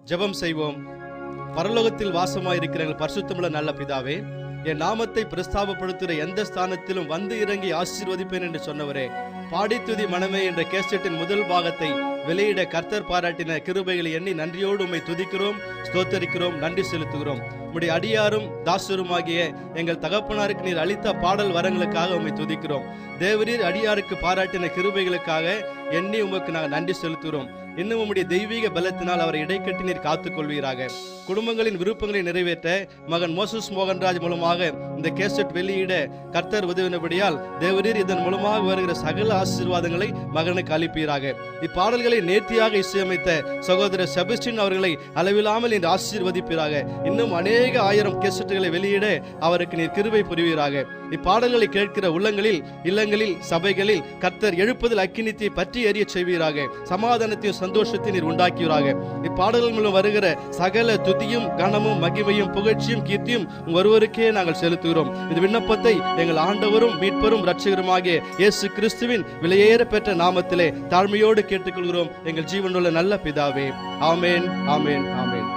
ஜெபம் செய்வோம். பரலோகத்தில் வாசமாயிருக்கிற எங்கள் பரிசுத்தமுள்ள நல்ல பிதாவே, என் நாமத்தை பிரஸ்தாபப்படுத்துகிற எந்த ஸ்தானத்திலும் வந்து இறங்கி ஆசீர்வதிப்பேன் என்று சொன்னவரே, பாடித்துதி மனமே என்ற கேசட்டின் முதல் பாகத்தை வெளியிட கர்த்தர் பாராட்டின கிருபைகளை எண்ணி நன்றியோடு உம்மை துதிக்கிறோம், ஸ்தோத்தரிக்கிறோம், நன்றி செலுத்துகிறோம். உம்முடைய அடியாரும் தாசருமாகிய எங்கள் தகப்பனாருக்கு நீர் அளித்த பாடல் வரங்களுக்காக உம்மை துதிக்கிறோம். தேவரீர் அடியாருக்கு பாராட்டின கிருபைகளுக்காக எண்ணி உமக்கு நாங்கள் நன்றி செலுத்துகிறோம். இன்னும் உம்முடைய தெய்வீக பலத்தினால் அவரை இடைக்கட்டி நீர் காத்துக் கொள்வீராக. குடும்பங்களின் விருப்பங்களை நிறைவேற்ற மகன் மோசஸ் மோகன்ராஜ் மூலமாக இந்த கேசட் வெளியிட கர்த்தர் உதவினபடியால் தேவரீர் இதன் மூலமாக வருகிற சகல ஆசீர்வாதங்களை மகனுக்கு அளிப்பீராக. இப்பாடல்களை நேர்த்தியாக இசையமைத்த சகோதரர் செபஸ்டின் அவர்களை அளவில்லாமல் நீர் ஆசீர்வதிப்பீராக. இன்னும் அநேக ஆயிரம் கேசட்டுகளை வெளியிட அவருக்கு நீர் கிருபை புரிவீராக. இப்பாடல்களை கேட்கிற உள்ளங்களில், இல்லங்களில், சபைகளில் கர்த்தர் எழுப்புதல் அக்கினித்தை பற்றி எரிய செய்வீராக. சமாதானத்தையும் சந்தோஷத்தை நீர் உண்டாக்குவீராக. இப்பாடல்கள் மூலம் வருகிற சகல துதியும் கனமும் மகிமையும் புகழ்ச்சியும் கீர்த்தியும் ஒருவருக்கே நாங்கள் செலுத்துகிறோம். இந்த விண்ணப்பத்தை எங்கள் ஆண்டவரும் மீட்பரும் இரட்சகருமாகிய இயேசு கிறிஸ்துவின் விலையேற பெற்ற நாமத்திலே தாழ்மையோடு கேட்டுக்கொள்கிறோம் எங்கள் ஜீவனுள்ள நல்ல பிதாவே. ஆமேன், ஆமேன், ஆமேன்.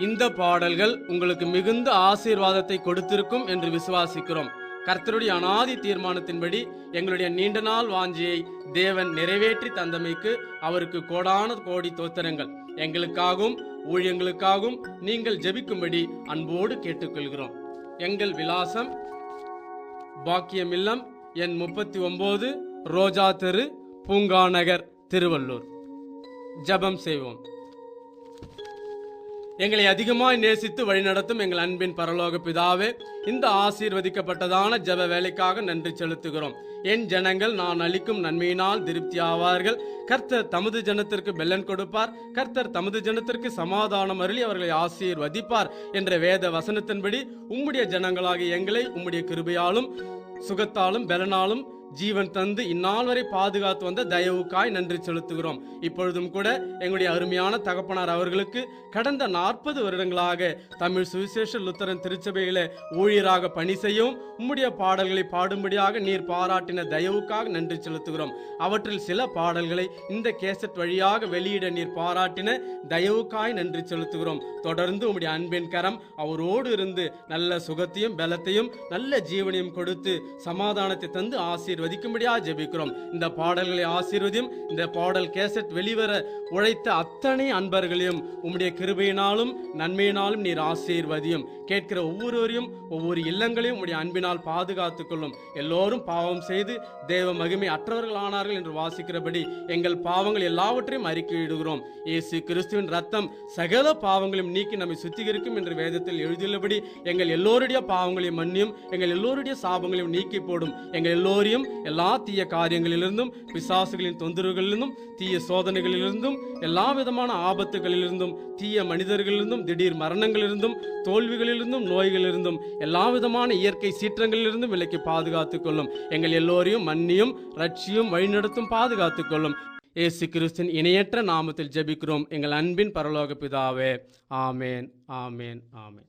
இந்த பாடல்கள் உங்களுக்கு மிகுந்த ஆசீர்வாதத்தை கொடுத்திருக்கும் என்று விசுவாசிக்கிறோம். கர்த்தருடைய அனாதி தீர்மானத்தின்படி எங்களுடைய நீண்ட நாள் வாஞ்சியை தேவன் நிறைவேற்றி தந்தமைக்கு அவருக்கு கோடான கோடி தோத்திரங்கள். எங்களுக்காகவும் ஊழியங்களுக்காகவும் நீங்கள் ஜெபிக்கும்படி அன்போடு கேட்டுக்கொள்கிறோம். எங்கள் விலாசம் பாக்கியம் இல்லம், எண் 39, ரோஜா தெரு, பூங்கா நகர், திருவள்ளூர். ஜெபம் செய்வோம். எங்களை அதிகமாய் நேசித்து வழிநடத்தும் எங்கள் அன்பின் பரலோக பிதாவே, இந்த ஆசீர்வதிக்கப்பட்டதான ஜெப வேலைக்காக நன்றி செலுத்துகிறோம். என் ஜனங்கள் நான் அளிக்கும் நன்மையினால் திருப்தி ஆவார்கள். கர்த்தர் தமது ஜனத்திற்கு பெலன் கொடுப்பார். கர்த்தர் தமது ஜனத்திற்கு சமாதானம் அருளி அவர்களை ஆசீர்வதிப்பார் என்ற வேத வசனத்தின்படி உம்முடைய ஜனங்களாகிய எங்களை உம்முடைய கிருபையாலும் சுகத்தாலும் பெலனாலும் ஜீவன் தந்து இந்நாள் வரை பாதுகாத்து வந்த தயவுக்காய் நன்றி செலுத்துகிறோம். இப்பொழுதும் கூட எங்களுடைய அருமையான தகப்பனார் அவர்களுக்கு கடந்த 40 வருடங்களாக தமிழ் சுவிசேஷ லுத்தரன் திருச்சபையில ஊழியராக பணி செய்யவும் உம்முடைய பாடல்களை பாடும்படியாக நீர் பாராட்டின தயவுக்காக நன்றி செலுத்துகிறோம். அவற்றில் சில பாடல்களை இந்த கேசட் வழியாக வெளியிட நீர் பாராட்டின தயவுக்காய் நன்றி செலுத்துகிறோம். தொடர்ந்து உம்முடைய அன்பின் கரம் அவரோடு இருந்து நல்ல சுகத்தையும் பலத்தையும் நல்ல ஜீவனையும் கொடுத்து சமாதானத்தை தந்து ஆசீர்வதிக்கும்படியாக ஜெபிக்கிறோம். இந்த பாடல்களை ஆசீர்வதியும். இந்த பாடல் கேசட் வெளிவர உழைத்த அத்தனை அன்பர்களையும் உம்முடைய கிருபையினாலும் நன்மையினாலும் நீர் ஆசீர்வதியும். கேட்கிற ஒவ்வொருவரையும் ஒவ்வொரு இல்லங்களையும் உம்முடைய அன்பினால் பாதுகாத்துக் கொள்ளும். எல்லோரும் பாவம் செய்து தேவ மகிமை அற்றவர்கள் ஆனார்கள் என்று வாசிக்கிறபடி எங்கள் பாவங்கள் எல்லாவற்றையும் அறிக்கையிடுகிறோம். இயேசு கிறிஸ்துவின் ரத்தம் சகல பாவங்களையும் நீக்கி நம்மை சுத்திகரிக்கும் என்று வேதத்தில் எழுதியுள்ளபடி எங்கள் எல்லோருடைய பாவங்களையும் மன்னியும், எங்கள் எல்லோருடைய சாபங்களையும் நீக்கி போடும். எங்கள் எல்லோரையும் எல்லா தீய காரியங்களிலிருந்தும், பிசாசுகளின் தொந்தரவுகளிலிருந்தும், தீய சோதனைகளிலிருந்தும், எல்லா விதமான ஆபத்துகளிலிருந்தும், தீய மனிதர்களிலிருந்தும், திடீர் மரணங்களிலிருந்தும், தோல்விகளிலிருந்தும், நோய்களிலிருந்தும், எல்லா விதமான இயற்கை சீற்றங்களிலிருந்தும் விலக்கி பாதுகாத்துக் கொள்ளும். எங்கள் எல்லோரையும் மன்னியும், ரட்சியும், வழிநடத்தும், பாதுகாத்துக் கொள்ளும். இயேசு கிறிஸ்துவின் இணையற்ற நாமத்தில் ஜெபிக்கிறோம் எங்கள் அன்பின் பரலோக பிதாவே. ஆமேன், ஆமேன், ஆமேன்.